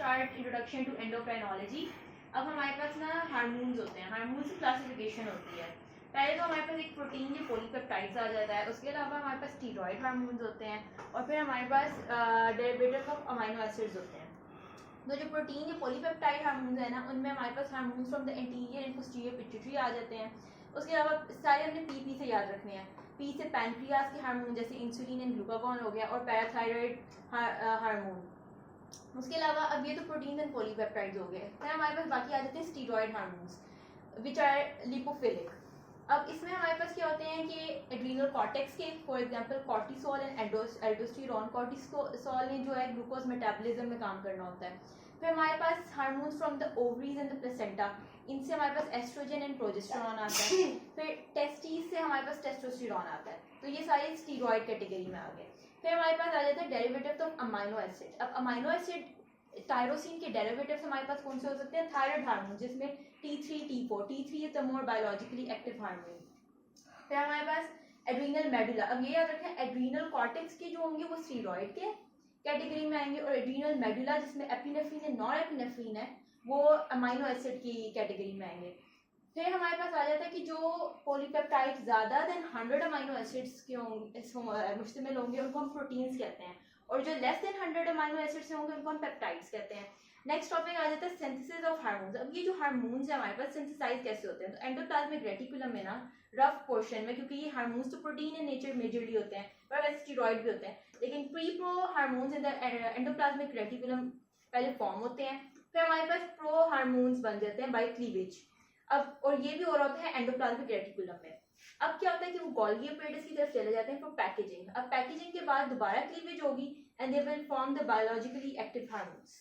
Start introduction to endocrinology. अब हमारे पास ना हार्मोन्स होते हैं, हार्मोन्स की क्लासिफिकेशन होती है। पहले तो हमारे पास एक प्रोटीन या पॉलीपेप्टाइड्स आ जाता है, उसके अलावा हमारे पास स्टीरॉयड हार्मोन्स होते हैं और फिर हमारे पास डेरिवेटिव्स ऑफ अमीनो एसिड्स होते हैं। तो जो प्रोटीन या पॉलीपेप्टाइड हार्मोन्स है ना, उनमें हमारे पास hormones from the anterior and posterior pituitary आ जाते हैं। उसके अलावा सारे हमने पी से याद रखने हैं। पी से पैनक्रियास के हार्मोन जैसे इंसुलिन एंड ग्लूकागॉन हो गया और पैराथायरॉयड हार्मोन। उसके अलावा अब ये तो प्रोटीन एंड पॉलीपेप्टाइड्स हो गए। फिर हमारे पास बाकी आ जाते हैं steroid hormones which are lipophilic. अब इसमें हमारे पास क्या होते हैं कि एड्रीनल कॉर्टेक्स के for example cortisol and aldosterone. Cortisol ने जो है ग्लूकोज मेटाबॉलिज्म में काम करना होता है। फिर हमारे पास hormones from the ovaries and the placenta, इनसे हमारे पास एस्ट्रोजन एंड प्रोजेस्टेरोन आता है। फिर टेस्टिस से हमारे पास टेस्टोस्टेरोन आता है। तो ये सारे स्टीरॉयड कैटेगरी में आ गए। फिर हमारे पास आ जाता है डेरिवेटिव ऑफ अमाइनो एसिड। अब अमाइनो एसिड टायरोसिन के डेरिवेटिव्स हमारे पास कौन से हो सकते हैं? थायराइड हार्मोन, जिसमें T3 T4। T3 is the more biologically active hormone. फिर हमारे पास एड्रीनल मेडुला। अब ये याद रखें, एड्रीनल कॉर्टेक्स के जो होंगे वो स्टीरॉयड के कैटेगरी में आएंगे और एड्रीनल मेडुला जिसमें एपिनेफ्रिन एंड नॉन एपिनेफ्रिन है वो अमाइनो एसिड की कैटेगरी में आएंगे। फिर हमारे पास आ जाता है कि जो पॉलीपेप्टाइड ज्यादा देन 100 अमाइनो एसिड्स के होंगे मुश्तमिल होंगे उनको हम प्रोटीन्स कहते हैं, और जो लेस देन 100 अमाइनो एसिड्स होंगे उनको हम पेप्टाइड्स कहते हैं। नेक्स्ट टॉपिक आ जाता है सिंथेसिस ऑफ हार्मोन्स। अब ये जो हार्मोन्स है हमारे पास सिंथेसाइज कैसे होते हैं? तो एंडोप्लाज्मिक रेटिकुलम में ना रफ पोर्शन में, क्योंकि ये हार्मोन्स तो प्रोटीन इन नेचर मेजरली होते हैं और वैसे स्टेरॉइड भी होते हैं, लेकिन pre pro hormones in the endoplasmic reticulum पहले फॉर्म होते हैं। फिर हमारे पास प्रो हार्मोन्स बन जाते हैं बाय क्लीवेज। अब और ये भी हो रहा होता है एंडोप्लाज्मिक रेटिकुलम में। अब क्या होता है कि वो गोल्गी अपेरेटस की तरफ चले जाते हैं फॉर पैकेजिंग। अब पैकेजिंग के बाद दोबारा क्लीवेज होगी and they will form the biologically active hormones.